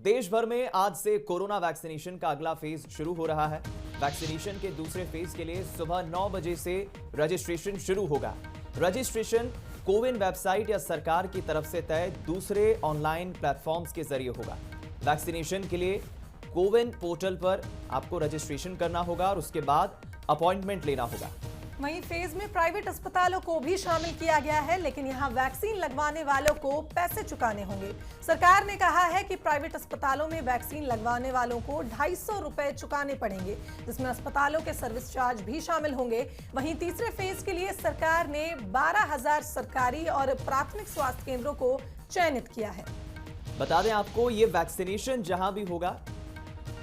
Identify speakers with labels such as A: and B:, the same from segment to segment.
A: देश भर में आज से कोरोना वैक्सीनेशन का अगला फेज शुरू हो रहा है। वैक्सीनेशन के दूसरे फेज के लिए सुबह 9 बजे से रजिस्ट्रेशन शुरू होगा। रजिस्ट्रेशन कोविन वेबसाइट या सरकार की तरफ से तय दूसरे ऑनलाइन प्लेटफॉर्म्स के जरिए होगा। वैक्सीनेशन के लिए कोविन पोर्टल पर आपको रजिस्ट्रेशन करना होगा और उसके बाद अपॉइंटमेंट लेना होगा।
B: वहीं फेज में प्राइवेट अस्पतालों को भी शामिल किया गया है, लेकिन यहां वैक्सीन लगवाने वालों को पैसे चुकाने होंगे। सरकार ने कहा है कि प्राइवेट अस्पतालों में वैक्सीन लगवाने वालों को 250 रुपए चुकाने पड़ेंगे, जिसमें अस्पतालों के सर्विस चार्ज भी शामिल होंगे। वहीं तीसरे फेज के लिए सरकार ने 12,000 सरकारी और प्राथमिक स्वास्थ्य केंद्रों को चयनित किया है।
A: बता दें आपको, ये वैक्सीनेशन जहां भी होगा,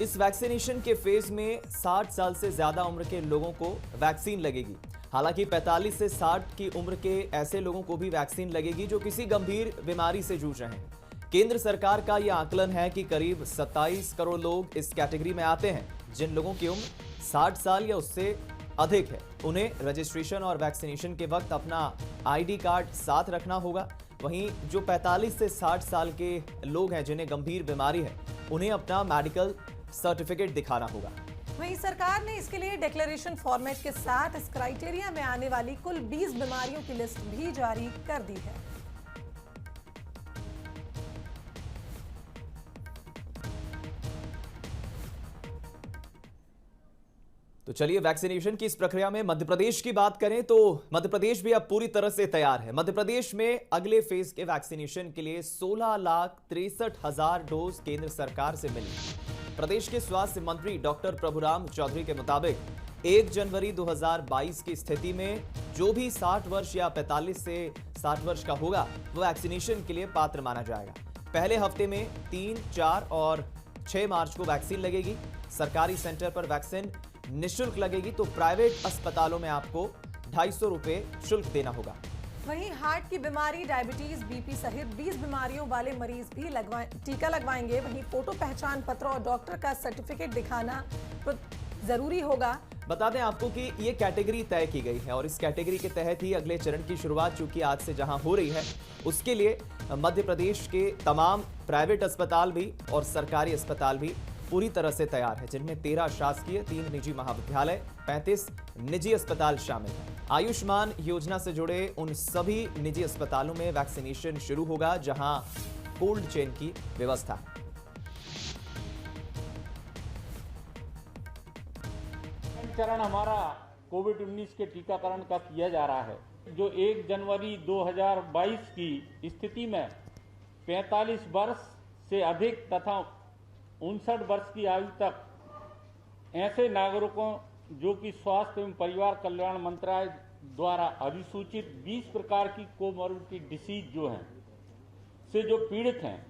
A: इस वैक्सीनेशन के फेज में 60 साल से ज्यादा उम्र के लोगों को वैक्सीन लगेगी। हालांकि 45 से 60 की उम्र के ऐसे लोगों को भी वैक्सीन लगेगी जो किसी गंभीर बीमारी से जूझ रहे हैं। केंद्र सरकार का यह आकलन है कि करीब 27 करोड़ लोग इस कैटेगरी में आते हैं। जिन लोगों की उम्र 60 साल या उससे अधिक है, उन्हें रजिस्ट्रेशन और वैक्सीनेशन के वक्त अपना ID कार्ड साथ रखना होगा। वहीं जो 45 से 60 साल के लोग हैं जिन्हें गंभीर बीमारी है, उन्हें अपना मेडिकल सर्टिफिकेट दिखाना होगा।
B: वहीं सरकार ने इसके लिए डिक्लेरेशन फॉर्मेट के साथ इस क्राइटेरिया में आने वाली कुल 20 बीमारियों की लिस्ट भी जारी कर दी है।
A: तो चलिए वैक्सीनेशन की इस प्रक्रिया में मध्य प्रदेश की बात करें तो मध्य प्रदेश भी अब पूरी तरह से तैयार है। मध्य प्रदेश में अगले फेज के वैक्सीनेशन के लिए 16,63,000 डोज केंद्र सरकार से मिली। प्रदेश के स्वास्थ्य मंत्री डॉक्टर प्रभुराम चौधरी के मुताबिक 1 जनवरी 2022 की स्थिति में जो भी 60 वर्ष या 45 से 60 वर्ष का होगा, वो वैक्सीनेशन के लिए पात्र माना जाएगा। पहले हफ्ते में 3, 4 और 6 मार्च को वैक्सीन लगेगी। सरकारी सेंटर पर वैक्सीन निःशुल्क लगेगी, तो प्राइवेट अस्पतालों में आपको 250 रुपए शुल्क देना होगा।
B: वहीं हार्ट की बीमारी, डायबिटीज, BP सहित 20 बीमारियों वाले मरीज भी टीका लगवाएंगे। वहीं फोटो पहचान पत्र और डॉक्टर का सर्टिफिकेट दिखाना जरूरी होगा।
A: बता दें आपको कि ये कैटेगरी तय की गई है और इस कैटेगरी के तहत ही अगले चरण की शुरुआत चूंकि आज से जहां हो रही है, उसके लिए मध्य प्रदेश के तमाम प्राइवेट अस्पताल भी और सरकारी अस्पताल भी पूरी तरह से तैयार है, जिनमें 13 शासकीय, 3 निजी महाविद्यालय, 35 निजी अस्पताल शामिल हैं। आयुष्मान योजना से जुड़े उन सभी निजी अस्पतालों में वैक्सीनेशन शुरू होगा जहां कोल्ड चेन की व्यवस्था है।
C: चरण हमारा कोविड-19 के टीकाकरण का किया जा रहा है, जो 1 जनवरी 2022 की स्थिति में 45 वर्ष से अधिक तथा 59 वर्ष की आयु तक ऐसे नागरिकों जो कि स्वास्थ्य एवं परिवार कल्याण मंत्रालय द्वारा अधिसूचित 20 प्रकार की कोमोर्बिडिटी डिसीज जो हैं से जो पीड़ित हैं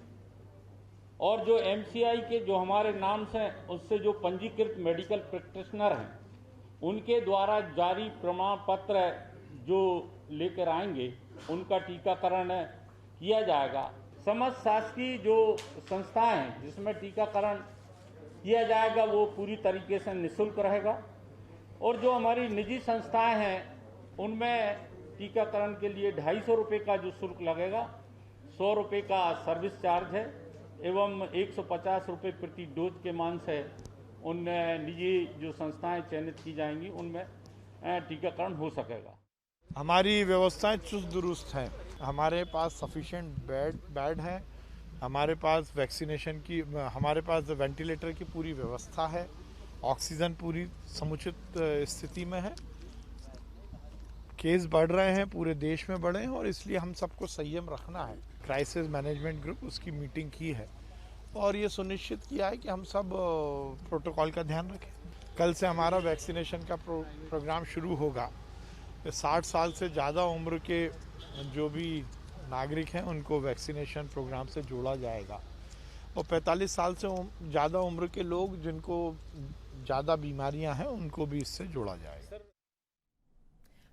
C: और जो MCI के जो हमारे नाम से उससे जो पंजीकृत मेडिकल प्रैक्टिशनर हैं, उनके द्वारा जारी प्रमाण पत्र जो लेकर आएंगे, उनका टीकाकरण किया जाएगा। समस्त शासकीय जो संस्थाएं हैं जिसमें टीकाकरण किया जाएगा वो पूरी तरीके से निःशुल्क रहेगा और जो हमारी निजी संस्थाएं हैं उनमें टीकाकरण के लिए 250 रुपये का जो शुल्क लगेगा, 100 रुपये का सर्विस चार्ज है एवं 150 रुपये प्रति डोज के मान से उन निजी जो संस्थाएं चयनित की जाएंगी उनमें टीकाकरण हो सकेगा।
D: हमारी व्यवस्थाएं चुस्त दुरुस्त हैं। हमारे पास सफिशिएंट बेड है, हमारे पास वैक्सीनेशन की, हमारे पास वेंटिलेटर की पूरी व्यवस्था है, ऑक्सीजन पूरी समुचित स्थिति में है। केस बढ़ रहे हैं, पूरे देश में बढ़े हैं और इसलिए हम सबको संयम रखना है। क्राइसिस मैनेजमेंट ग्रुप उसकी मीटिंग की है और ये सुनिश्चित किया है कि हम सब प्रोटोकॉल का ध्यान रखें। कल से हमारा वैक्सीनेशन का प्रोग्राम शुरू होगा। 60 साल से ज़्यादा उम्र के जो भी नागरिक हैं उनको वैक्सीनेशन प्रोग्राम से जोड़ा जाएगा और 45 साल से ज़्यादा उम्र के लोग जिनको ज़्यादा बीमारियां हैं उनको भी इससे जोड़ा जाएगा।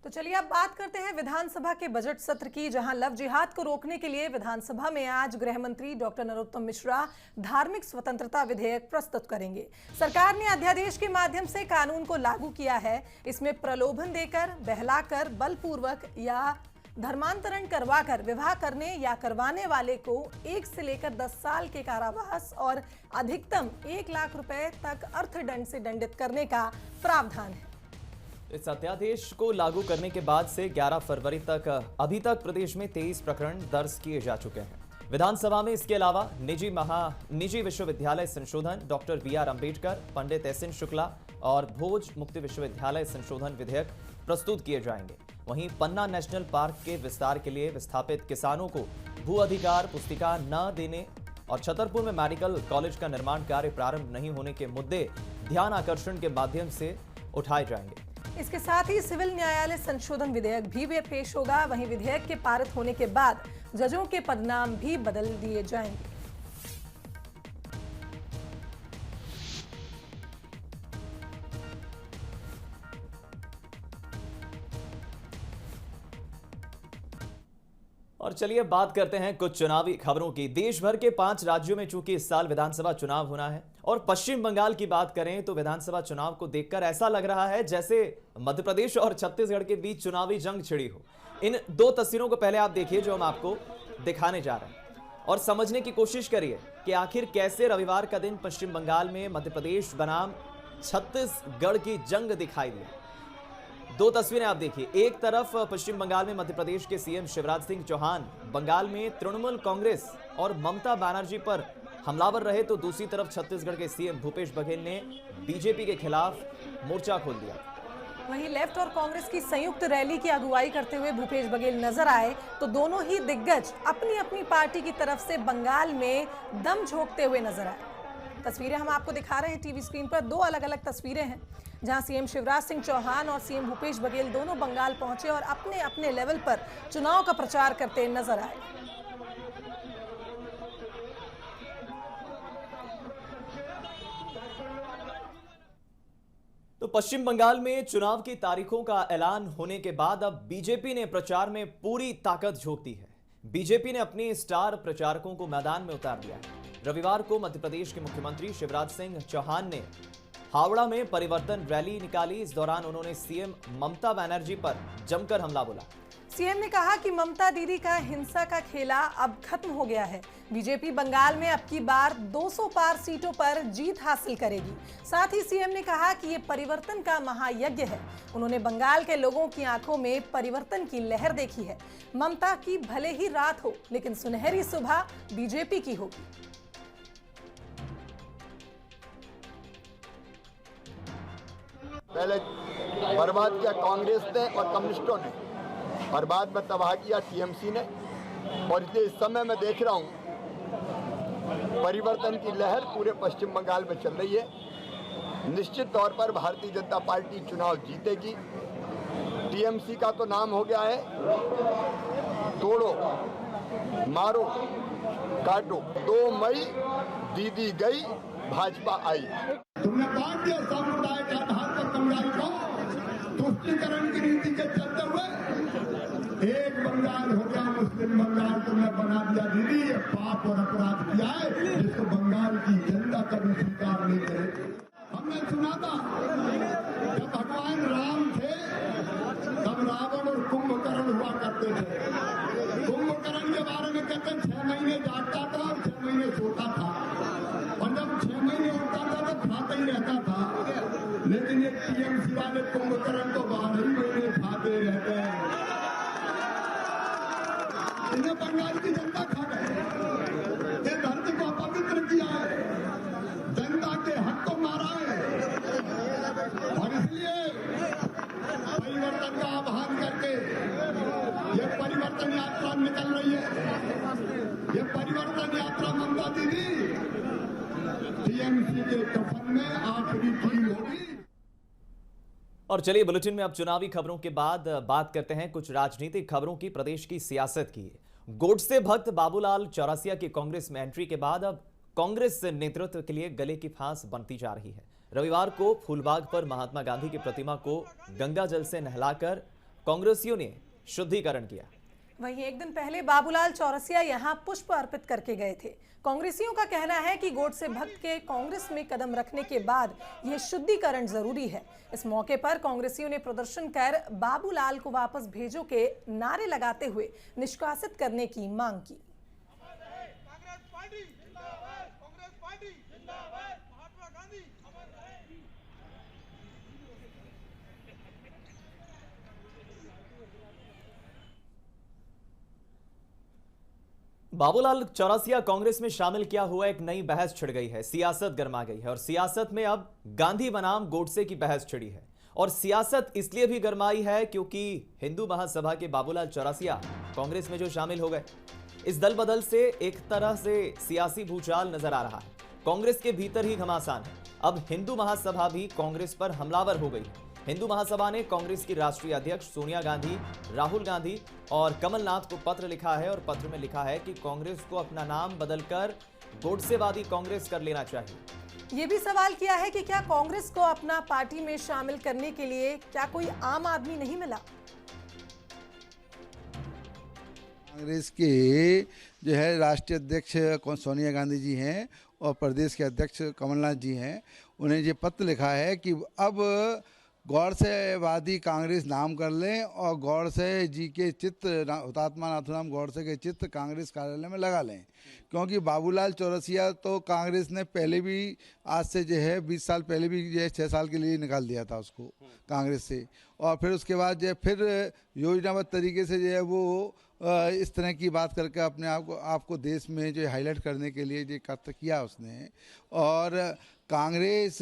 B: तो चलिए अब बात करते हैं विधानसभा के बजट सत्र की, जहां लव जिहाद को रोकने के लिए विधानसभा में आज गृह मंत्री डॉक्टर नरोत्तम मिश्रा धार्मिक स्वतंत्रता विधेयक प्रस्तुत करेंगे। सरकार ने अध्यादेश के माध्यम से कानून को लागू किया है। इसमें प्रलोभन देकर, बहलाकर, बलपूर्वक या धर्मांतरण करवाकर विवाह करने या करवाने वाले को 1 से लेकर 10 साल के कारावास और अधिकतम 1 लाख रुपए तक अर्थदंड से दंडित करने का प्रावधान है।
A: इस अध्यादेश को लागू करने के बाद से 11 फरवरी तक अभी तक प्रदेश में 23 प्रकरण दर्ज किए जा चुके हैं। विधानसभा में इसके अलावा निजी विश्वविद्यालय संशोधन, डॉक्टर BR अम्बेडकर, पंडित SN शुक्ला और भोज मुक्ति विश्वविद्यालय संशोधन विधेयक प्रस्तुत किए जाएंगे। वहीं पन्ना नेशनल पार्क के विस्तार के लिए विस्थापित किसानों को भू अधिकार पुस्तिका न देने और छतरपुर में मेडिकल कॉलेज का निर्माण कार्य प्रारंभ नहीं होने के मुद्दे ध्यान आकर्षण के माध्यम से उठाए जाएंगे।
B: इसके साथ ही सिविल न्यायालय संशोधन विधेयक भी पेश होगा। वहीं विधेयक के पारित होने के बाद जजों के पदनाम भी बदल दिए जाएंगे।
A: और चलिए बात करते हैं कुछ चुनावी खबरों की। देश भर के 5 राज्यों में चूंकि इस साल विधानसभा चुनाव होना है और पश्चिम बंगाल की बात करें तो विधानसभा चुनाव को देखकर ऐसा लग रहा है जैसे मध्य प्रदेश और छत्तीसगढ़ के बीच चुनावी जंग छिड़ी हो। इन 2 तस्वीरों को पहले आप देखिए जो हम आपको दिखाने जा रहे हैं और समझने की कोशिश करिए कि आखिर कैसे रविवार का दिन पश्चिम बंगाल में मध्य प्रदेश बनाम छत्तीसगढ़ की जंग दिखाई दी। 2 तस्वीरें आप देखिए। एक तरफ पश्चिम बंगाल में मध्य प्रदेश के CM शिवराज सिंह चौहान बंगाल में तृणमूल कांग्रेस और ममता बनर्जी पर हमलावर रहे, तो दूसरी तरफ छत्तीसगढ़ के CM भूपेश बघेल ने बीजेपी के खिलाफ मोर्चा खोल दिया।
B: वहीं लेफ्ट और कांग्रेस की संयुक्त रैली की अगुवाई करते हुए भूपेश बघेल नजर आए, तो दोनों ही दिग्गज अपनी अपनी पार्टी की तरफ से बंगाल में दम झोंकते हुए नजर आए। तस्वीरें हम आपको दिखा रहे हैं टीवी स्क्रीन पर। 2 अलग अलग तस्वीरें हैं जहां CM शिवराज सिंह चौहान और CM भूपेश बघेल दोनों बंगाल पहुंचे और अपने अपने लेवल पर चुनाव का प्रचार करते नजर आए।
A: तो पश्चिम बंगाल में चुनाव की तारीखों का ऐलान होने के बाद अब बीजेपी ने प्रचार में पूरी ताकत झोंक दी है। बीजेपी ने अपने स्टार प्रचारकों को मैदान में उतार दिया है। रविवार को मध्य प्रदेश के मुख्यमंत्री शिवराज सिंह चौहान ने हावड़ा में परिवर्तन रैली निकाली। इस दौरान उन्होंने CM ममता बनर्जी पर जमकर हमला बोला।
B: CM ने कहा कि ममता दीदी का हिंसा का खेला अब खत्म हो गया है। बीजेपी बंगाल में अब की बार 200 पार सीटों पर जीत हासिल करेगी। साथ ही CM ने कहा कि ये परिवर्तन का महायज्ञ है। उन्होंने बंगाल के लोगों की आंखों में परिवर्तन की लहर देखी है। ममता की भले ही रात हो, लेकिन सुनहरी सुबह बीजेपी की होगी।
E: पहले बर्बाद किया कांग्रेस ने और कम्युनिस्टों ने, और बाद में तबाह किया TMC ने। और इस समय मैं देख रहा हूं परिवर्तन की लहर पूरे पश्चिम बंगाल में चल रही है। निश्चित तौर पर भारतीय जनता पार्टी चुनाव जीतेगी। TMC का तो नाम हो गया है तोड़ो मारो काटो। 2 मई दीदी गई, भाजपा आई।
F: तुमने बांट दिया समुदाय के आधार पर बंगाल को तुष्टीकरण की नीति के चलते हुए। एक बंगाल हो गया मुस्लिम बंगाल, तुमने बना दिया दीदी। ये पाप और अपराध किया है जिसको बंगाल की जनता कभी स्वीकार नहीं करेगी। हमने सुना था जब भगवान राम थे तब रावण और कुंभकर्ण हुआ करते थे। कुंभकर्ण के बारे में कहते 6 महीने जागता था और 6 महीने सोता था, और जब 6 महीने उठता था तो खाता ही रहता था। लेकिन ये TMC वाले कुंभकर्ण तो 12 ही महीने खाते रहते हैं। इन्हें बंगाल की जनता खा गए। ये धरती को अपवित्र किया है, जनता के हक को मारा है, और इसलिए परिवर्तन का आह्वान करके ये परिवर्तन यात्रा निकल रही है। ये परिवर्तन यात्रा ममता दीदी TMC के कफन में आखिरी कील होगी।
A: और चलिए बुलेटिन में अब चुनावी खबरों के बाद बात करते हैं कुछ राजनीतिक खबरों की, प्रदेश की सियासत की। गोडसे भक्त बाबूलाल चौरसिया की कांग्रेस में एंट्री के बाद अब कांग्रेस नेतृत्व के लिए गले की फांस बनती जा रही है। रविवार को फूलबाग पर महात्मा गांधी की प्रतिमा को गंगा जल से नहलाकर कांग्रेसियों ने शुद्धिकरण किया।
B: वहीं एक दिन पहले बाबूलाल चौरसिया यहां पुष्प अर्पित करके गए थे। कांग्रेसियों का कहना है कि गोडसे भक्त के कांग्रेस में कदम रखने के बाद यह शुद्धिकरण जरूरी है। इस मौके पर कांग्रेसियों ने प्रदर्शन कर बाबूलाल को वापस भेजो के नारे लगाते हुए निष्कासित करने की मांग की।
A: बाबूलाल चौरसिया कांग्रेस में शामिल किया हुआ एक नई बहस छिड़ गई है। सियासत गर्मा गई है और सियासत में अब गांधी बनाम गोडसे की बहस छिड़ी है। और सियासत इसलिए भी गर्माई है क्योंकि हिंदू महासभा के बाबूलाल चौरसिया कांग्रेस में जो शामिल हो गए, इस दल बदल से एक तरह से सियासी भूचाल नजर आ रहा है। कांग्रेस के भीतर ही घमासान है। अब हिंदू महासभा भी कांग्रेस पर हमलावर हो गई है। हिंदू महासभा ने कांग्रेस की राष्ट्रीय अध्यक्ष सोनिया गांधी, राहुल गांधी और कमलनाथ को पत्र लिखा है और पत्र में लिखा है कि कांग्रेस को अपना नाम बदलकर गोडसेवादी कांग्रेस कर लेना चाहिए।
B: ये भी सवाल किया है कि क्या कांग्रेस को अपना पार्टी में शामिल करने के लिए क्या कोई आम आदमी नहीं मिला।
G: कांग्रेस के जो है राष्ट्रीय अध्यक्ष सोनिया गांधी जी हैं और प्रदेश के अध्यक्ष कमलनाथ जी हैं। उन्हें ये पत्र लिखा है कि अब गौडसेवादी कांग्रेस नाम कर लें और गौडसे जी के चित्र, हुतात्मा नाथूराम गौडसे के चित्र कांग्रेस कार्यालय में लगा लें। क्योंकि बाबूलाल चौरसिया तो कांग्रेस ने पहले भी, आज से जो है 20 साल पहले भी जो है 6 साल के लिए निकाल दिया था उसको कांग्रेस से। और फिर उसके बाद जो है फिर योजनाबद्ध तरीके से जो है वो इस तरह की बात करके अपने आपको देश में जो हाईलाइट करने के लिए जो कार्य किया उसने। और कांग्रेस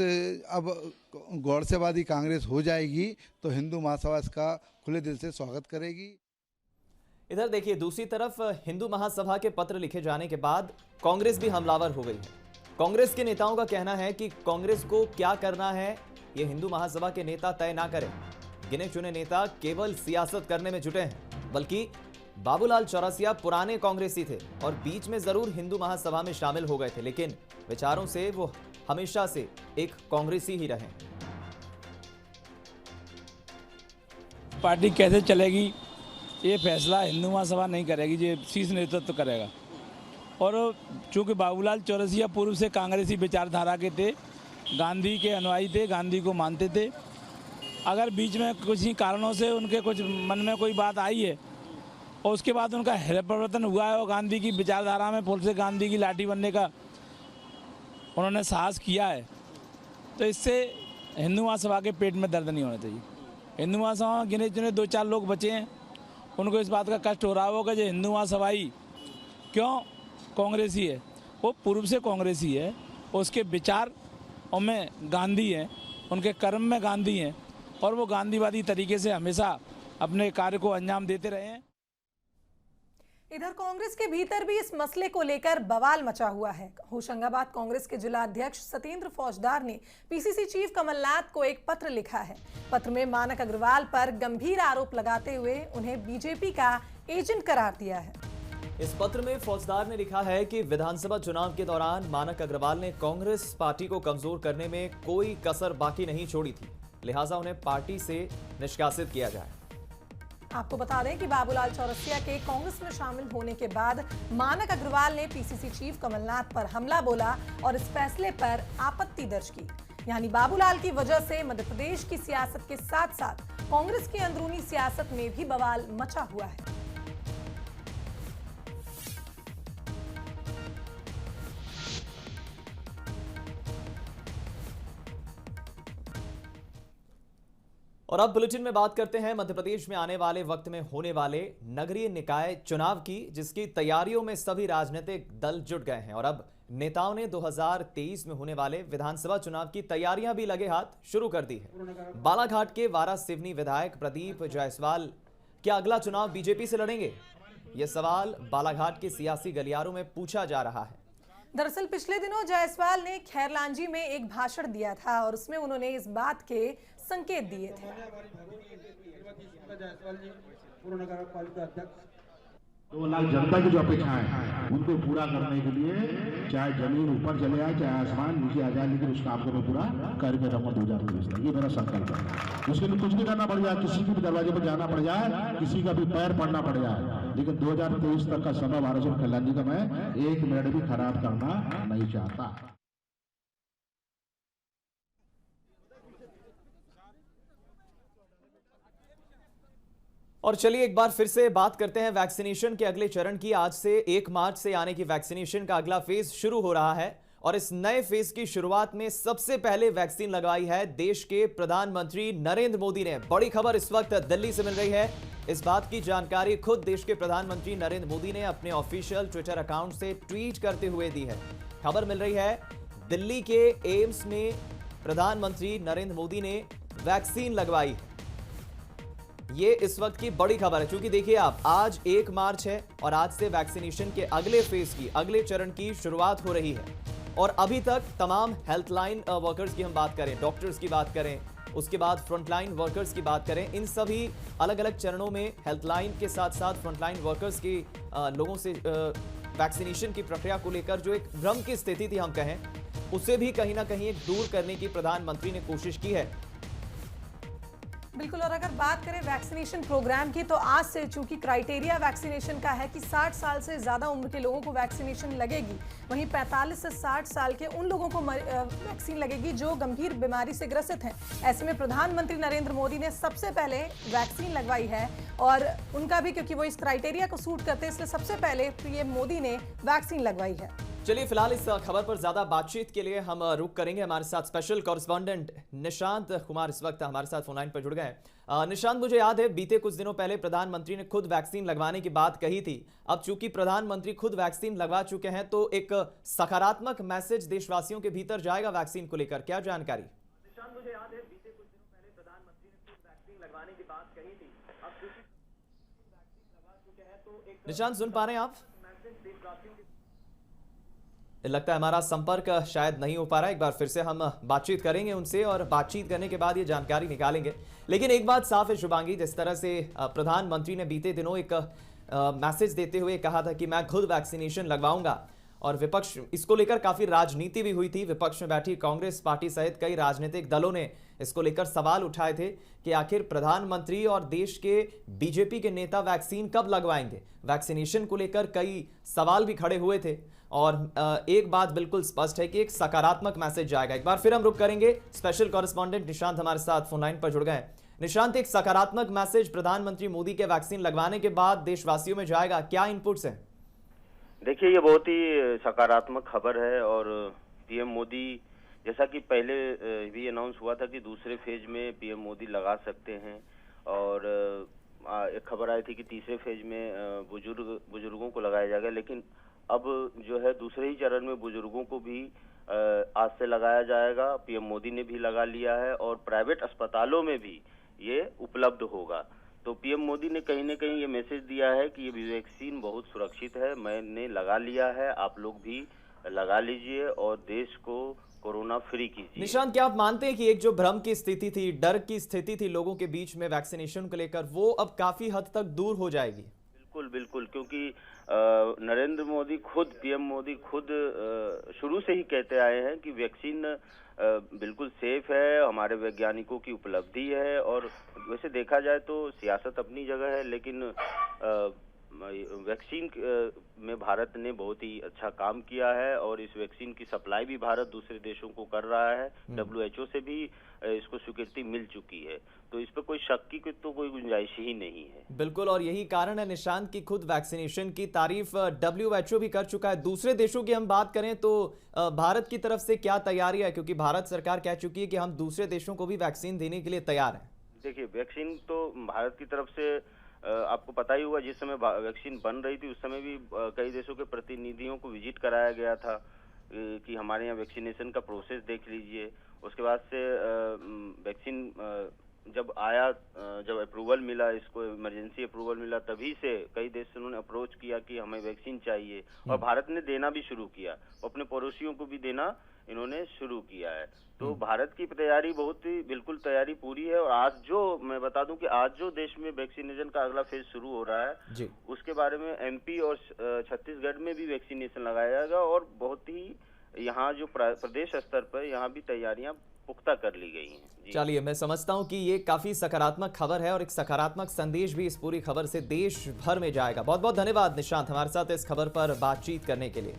G: अब गौडसेवादी कांग्रेस हो जाएगी तो हिंदू महासभा इसका खुले दिल से स्वागत करेगी।
A: इधर देखिए, दूसरी तरफ हिंदू महासभा के पत्र लिखे जाने के बाद कांग्रेस भी हमलावर हो गई है। कांग्रेस के नेताओं का कहना है कि कांग्रेस को क्या करना है ये हिंदू महासभा के नेता तय ना करें। गिने चुने नेता केवल सियासत करने में जुटे हैं, बल्कि बाबूलाल चौरसिया पुराने कांग्रेसी थे और बीच में जरूर हिंदू महासभा में शामिल हो गए थे, लेकिन विचारों से वो हमेशा से एक कांग्रेसी ही रहे।
H: पार्टी कैसे चलेगी ये फैसला हिंदू महासभा नहीं करेगी, ये शीर्ष नेतृत्व करेगा। और चूंकि बाबूलाल चौरसिया पूर्व से कांग्रेसी विचारधारा के थे, गांधी के अनुयायी थे, गांधी को मानते थे। अगर बीच में कुछ ही कारणों से उनके कुछ मन में कोई बात आई है और उसके बाद उनका हृदय परिवर्तन हुआ है और गांधी की विचारधारा में पुल से गांधी की लाठी बनने का उन्होंने साहस किया है, तो इससे हिंदू महासभा के पेट में दर्द नहीं होना चाहिए। हिंदू महासभा में गिने चुने 2-4 लोग बचे हैं, उनको इस बात का कष्ट हो रहा होगा कि हिंदू महासभाई क्यों कांग्रेसी है। वो पूर्व से कांग्रेसी है, उसके विचार में गांधी हैं, उनके कर्म में गांधी हैं और वो गांधीवादी तरीके से हमेशा अपने कार्य को अंजाम देते रहे हैं।
B: इधर कांग्रेस के भीतर भी इस मसले को लेकर बवाल मचा हुआ है। होशंगाबाद कांग्रेस के जिला अध्यक्ष सत्येंद्र फौजदार ने पीसीसी चीफ कमलनाथ को एक पत्र लिखा है। पत्र में मानक अग्रवाल पर गंभीर आरोप लगाते हुए उन्हें बीजेपी का एजेंट करार दिया है।
A: इस पत्र में फौजदार ने लिखा है कि विधानसभा चुनाव के दौरान मानक अग्रवाल ने कांग्रेस पार्टी को कमजोर करने में कोई कसर बाकी नहीं छोड़ी थी, लिहाजा उन्हें पार्टी से निष्कासित किया जाए।
B: आपको बता दें कि बाबूलाल चौरसिया के कांग्रेस में शामिल होने के बाद मानक अग्रवाल ने पीसीसी चीफ कमलनाथ पर हमला बोला और इस फैसले पर आपत्ति दर्ज की। यानी बाबूलाल की वजह से मध्य प्रदेश की सियासत के साथ साथ कांग्रेस की अंदरूनी सियासत में भी बवाल मचा हुआ है।
A: और अब बुलेटिन में बात करते हैं मध्य प्रदेश में आने वाले वक्त में होने वाले नगरीय निकाय चुनाव की, जिसकी तैयारियों में सभी राजनीतिक दल जुट गए हैं। और अब नेताओं ने 2023 में होने वाले विधानसभा चुनाव की तैयारियां भी लगे हाथ शुरू कर दी है। बालाघाट के वारा सिवनी विधायक प्रदीप जायसवाल क्या अगला चुनाव बीजेपी से लड़ेंगे? यह सवाल बालाघाट के सियासी गलियारों में पूछा जा रहा है।
B: दरअसल पिछले दिनों जायसवाल ने खैरलांजी में एक भाषण दिया था और उसमें उन्होंने इस बात के संकेत दिए थे।
I: तो लाख जनता की जो अपेक्षाएं हैं उनको पूरा करने के लिए चाहे जमीन ऊपर चले आए चाहे आसमान नीचे आ जाए, लेकिन उस काम को मैं पूरा करके रहूंगा 2023 तक। ये मेरा संकल्प है। उसके लिए कुछ भी करना पड़ जाए, किसी के भी दरवाजे पर जाना पड़ जाए, किसी का भी पैर पड़ना पड़ जाए, लेकिन 2023 तक का समय महाराज कल्याण जी का मैं 1 मिनट भी खराब करना नहीं चाहता।
A: और चलिए एक बार फिर से बात करते हैं वैक्सीनेशन के अगले चरण की। आज से 1 मार्च से यानी कि वैक्सीनेशन का अगला फेज शुरू हो रहा है और इस नए फेज की शुरुआत में सबसे पहले वैक्सीन लगवाई है देश के प्रधानमंत्री नरेंद्र मोदी ने। बड़ी खबर इस वक्त दिल्ली से मिल रही है। इस बात की जानकारी खुद देश के प्रधानमंत्री नरेंद्र मोदी ने अपने ऑफिशियल ट्विटर अकाउंट से ट्वीट करते हुए दी है। खबर मिल रही है दिल्ली के एम्स में प्रधानमंत्री नरेंद्र मोदी ने वैक्सीन लगवाई है। ये इस वक्त की बड़ी खबर है क्योंकि देखिए आप, आज 1 मार्च है और आज से वैक्सीनेशन के अगले फेज की, अगले चरण की शुरुआत हो रही है। और अभी तक तमाम हेल्थलाइन वर्कर्स की हम बात करें, डॉक्टर्स की बात करें, उसके बाद फ्रंटलाइन वर्कर्स की बात करें, इन सभी अलग अलग चरणों में हेल्थलाइन के साथ साथ फ्रंटलाइन वर्कर्स की लोगों से वैक्सीनेशन की प्रक्रिया को लेकर जो एक भ्रम की स्थिति थी हम कहें, उसे भी कहीं ना कहीं दूर करने की प्रधानमंत्री ने कोशिश की है।
B: बिल्कुल। और अगर बात करें वैक्सीनेशन प्रोग्राम की, तो आज से चूंकि क्राइटेरिया वैक्सीनेशन का है कि 60 साल से ज़्यादा उम्र के लोगों को वैक्सीनेशन लगेगी, वहीं 45 से 60 साल के उन लोगों को वैक्सीन लगेगी जो गंभीर बीमारी से ग्रसित हैं। ऐसे में प्रधानमंत्री नरेंद्र मोदी ने सबसे पहले वैक्सीन लगवाई है और उनका भी, क्योंकि वो इस क्राइटेरिया को सूट करते हैं, इसलिए सबसे पहले पीएम मोदी ने वैक्सीन लगवाई है।
A: चलिए फिलहाल इस खबर पर ज्यादा बातचीत के लिए हम रुक करेंगे। हमारे साथ स्पेशल कॉरेस्पॉन्डेंट निशांत कुमार इस वक्त हमारे साथ फोन लाइन पर जुड़ गए हैं। निशांत, मुझे याद है बीते कुछ दिनों पहले प्रधानमंत्री ने खुद वैक्सीन लगवाने की बात कही थी। अब चूंकि प्रधानमंत्री खुद वैक्सीन लगवा चुके हैं तो एक सकारात्मक मैसेज देशवासियों के भीतर जाएगा वैक्सीन को लेकर, क्या जानकारी? निशांत, मुझे याद है बीते कुछ दिनों पहले प्रधानमंत्री ने खुद वैक्सीन लगवाने की बात कही थी। अब चूंकि वैक्सीन लगवा चुके हैं तो एक निशांत सुन पा रहे हैं आप? मैसेज देशवासियों के लगता है हमारा संपर्क शायद नहीं हो पा रहा है। एक बार फिर से हम बातचीत करेंगे उनसे और बातचीत करने के बाद ये जानकारी निकालेंगे। लेकिन एक बात साफ है शुभांगी, जिस तरह से प्रधानमंत्री ने बीते दिनों एक मैसेज देते हुए कहा था कि मैं खुद वैक्सीनेशन लगवाऊंगा और विपक्ष इसको लेकर काफी राजनीति भी हुई थी। विपक्ष में बैठी कांग्रेस पार्टी सहित कई राजनीतिक दलों ने इसको लेकर सवाल उठाए थे कि आखिर प्रधानमंत्री और देश के बीजेपी के नेता वैक्सीन कब लगवाएंगे। वैक्सीनेशन को लेकर कई सवाल भी खड़े हुए थे और एक बात बिल्कुल स्पष्ट है कि एक सकारात्मक मैसेज जाएगा। एक बार फिर हम रुक करेंगे। स्पेशल कॉरेस्पॉन्डेंट निशांत हमारे साथ फोन लाइन पर जुड़ गए। निशांत, एक सकारात्मक मैसेज प्रधानमंत्री मोदी के वैक्सीन लगवाने के बाद देशवासियों में जाएगा, क्या इनपुट्स हैं?
J: देखिए, ये बहुत ही सकारात्मक खबर है और पीएम मोदी, जैसा कि पहले भी अनाउंस हुआ था कि दूसरे फेज में पीएम मोदी लगा सकते हैं और एक खबर आई थी कि तीसरे फेज में बुजुर्गों को लगाया जाएगा, लेकिन अब जो है दूसरे ही चरण में बुजुर्गों को भी आज से लगाया जाएगा। पीएम मोदी ने भी लगा लिया है और प्राइवेट अस्पतालों में भी ये उपलब्ध होगा। तो पीएम मोदी ने कहीं न कहीं ये मैसेज दिया है कि ये वैक्सीन बहुत सुरक्षित है, मैंने लगा लिया है, आप लोग भी लगा लीजिए और देश को कोरोना फ्री कीजिए।
A: निशांत, क्या आप मानते हैं कि एक जो भ्रम की स्थिति थी, डर की स्थिति थी लोगों के बीच में वैक्सीनेशन को लेकर, वो अब काफी हद तक दूर हो जाएगी?
J: बिल्कुल बिल्कुल, क्योंकि नरेंद्र मोदी खुद, पीएम मोदी खुद शुरू से ही कहते आए हैं कि वैक्सीन बिल्कुल सेफ है, हमारे वैज्ञानिकों की उपलब्धि है। और वैसे देखा जाए तो सियासत अपनी जगह है, लेकिन वैक्सीन में भारत ने बहुत ही अच्छा काम किया है और इस वैक्सीन की सप्लाई भी भारत दूसरे देशों को कर रहा है। WHO से भी इसको स्वीकृति मिल चुकी है, तो इस पर कोई शक की तो कोई गुंजाइश ही नहीं है।
A: बिल्कुल, और यही कारण है निशांत की खुद वैक्सीनेशन की तारीफ WHO भी कर चुका है। दूसरे देशों की हम बात करें तो भारत की तरफ से क्या तैयारी है, क्योंकि भारत सरकार कह चुकी है कि हम दूसरे देशों को भी वैक्सीन देने के लिए तैयार हैं।
J: देखिए, वैक्सीन तो भारत की तरफ से आपको पता ही हुआ, जिस समय वैक्सीन बन रही थी उस समय भी कई देशों के प्रतिनिधियों को विजिट कराया गया था कि हमारे यहाँ वैक्सीनेशन का प्रोसेस देख लीजिए। उसके बाद से वैक्सीन जब आया, जब अप्रूवल मिला, इसको इमरजेंसी अप्रूवल मिला, तभी से कई देशों ने अप्रोच किया कि हमें वैक्सीन चाहिए और भारत ने देना भी शुरू किया, अपने पड़ोसियों को भी देना इन्होंने शुरू किया है। तो भारत की तैयारी बहुत ही बिल्कुल तैयारी पूरी है। और आज जो मैं बता दूं कि आज जो देश में वैक्सीनेशन का अगला फेज शुरू हो रहा है
A: जी,
J: उसके बारे में MP और छत्तीसगढ़ में भी वैक्सीनेशन लगाया जाएगा और बहुत ही यहाँ जो प्रदेश स्तर पर यहाँ भी तैयारियां पुख्ता कर ली गई हैं।
A: चलिए, मैं समझता हूं कि ये काफी सकारात्मक खबर है और एक सकारात्मक संदेश भी इस पूरी खबर से देश भर में जाएगा। बहुत बहुत धन्यवाद निशांत, हमारे साथ इस खबर पर बातचीत करने के लिए।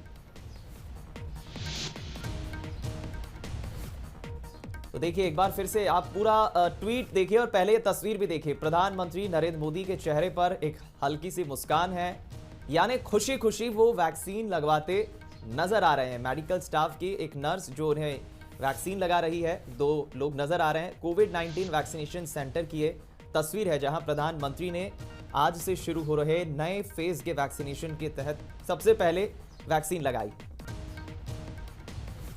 A: तो देखिए, एक बार फिर से आप पूरा ट्वीट देखिए और पहले ये तस्वीर भी देखिए। प्रधानमंत्री नरेंद्र मोदी के चेहरे पर एक हल्की सी मुस्कान है, यानी खुशी खुशी वो वैक्सीन लगवाते नजर आ रहे हैं। मेडिकल स्टाफ की एक नर्स जो उन्हें वैक्सीन लगा रही है, 2 लोग नजर आ रहे हैं। कोविड-19 वैक्सीनेशन सेंटर की ये तस्वीर है जहां प्रधानमंत्री ने आज से शुरू हो रहे नए फेज के वैक्सीनेशन के तहत सबसे पहले वैक्सीन लगाई।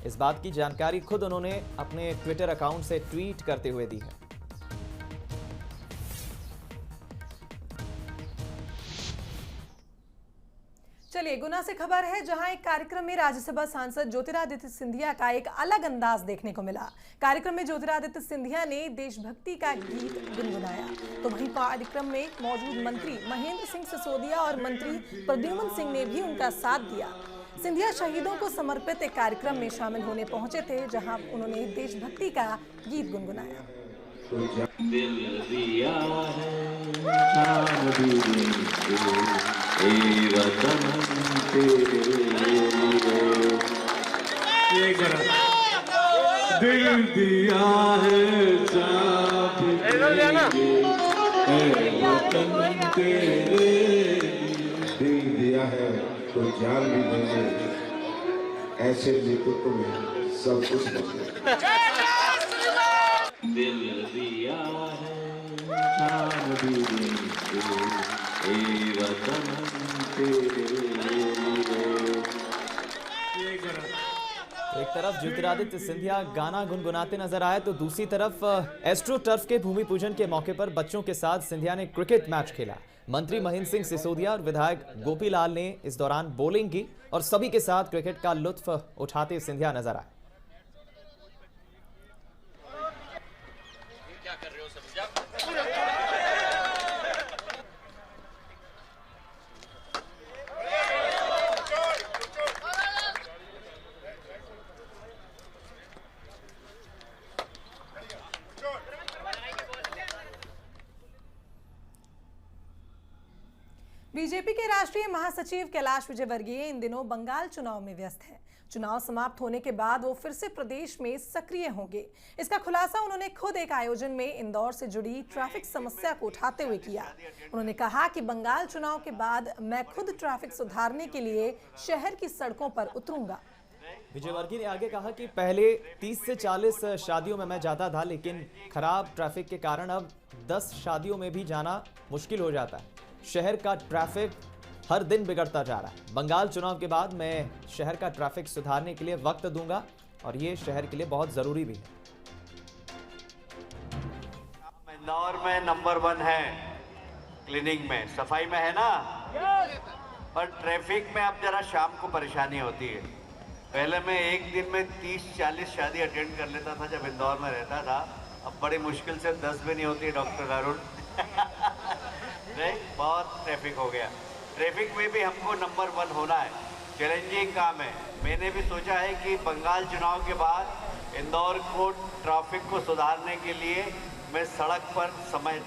A: इस बात की जानकारी खुद उन्होंने अपने ट्विटर अकाउंट से ट्वीट करते हुए दी है।
B: चलिए, गुना से खबर है जहां एक कार्यक्रम में राज्यसभा सांसद ज्योतिरादित्य सिंधिया का एक अलग अंदाज देखने को मिला। कार्यक्रम में ज्योतिरादित्य सिंधिया ने देशभक्ति का गीत गुनगुनाया, तो वहीं कार्यक्रम में मौजूद मंत्री महेंद्र सिंह सिसोदिया और मंत्री प्रद्युम्न सिंह ने भी उनका साथ दिया। सिंधिया शहीदों को समर्पित एक कार्यक्रम में शामिल होने पहुंचे थे, जहां उन्होंने देशभक्ति का गीत गुनगुनाया।
K: दिल दिया है दिल दिया है तो जान भी देंगे, ऐसे नेतृत्व में सब कुछ दिल दिया है जान भी देंगे, वतन
A: एक तरफ ज्योतिरादित्य सिंधिया गाना गुनगुनाते नजर आए तो दूसरी तरफ एस्ट्रो टर्फ के भूमि पूजन के मौके पर बच्चों के साथ सिंधिया ने क्रिकेट मैच खेला। मंत्री महेंद्र सिंह सिसोदिया और विधायक गोपीलाल ने इस दौरान बॉलिंग की और सभी के साथ क्रिकेट का लुत्फ उठाते सिंधिया नजर आए।
B: बीजेपी के राष्ट्रीय महासचिव कैलाश विजयवर्गीय इन दिनों बंगाल चुनाव में व्यस्त हैं। चुनाव समाप्त होने के बाद वो फिर से प्रदेश में सक्रिय होंगे। इसका खुलासा उन्होंने खुद एक आयोजन में इंदौर से जुड़ी ट्रैफिक समस्या को उठाते हुए किया। उन्होंने कहा कि बंगाल चुनाव के बाद मैं खुद ट्रैफिक सुधारने के लिए शहर की सड़कों पर उतरूंगा।
A: विजयवर्गीय ने आगे कहा कि पहले 30 से 40 शादियों में मैं जाता था, लेकिन खराब ट्रैफिक के कारण अब 10 शादियों में भी जाना मुश्किल हो जाता है। शहर का ट्रैफिक हर दिन बिगड़ता जा रहा है। बंगाल चुनाव के बाद मैं शहर का ट्रैफिक सुधारने के लिए वक्त दूंगा और ये शहर के लिए बहुत जरूरी भी है।
L: इंदौर में नंबर 1 है, क्लीनिंग में, सफाई में है ना, पर ट्रैफिक में अब जरा शाम को परेशानी होती है। पहले मैं एक दिन में 30-40 शादी अटेंड कर लेता था जब इंदौर में रहता था। अब बड़ी मुश्किल से 10 भी नहीं होती डॉक्टर अरुण। नहीं, बहुत ट्रैफिक हो गया। ट्रैफिक में भी हमको नंबर 1 होना है, चैलेंजिंग काम है। मैंने भी सोचा है कि बंगाल चुनाव के बाद इंदौर को ट्रैफिक को सुधारने के लिए मैं सड़क पर समय दूँ।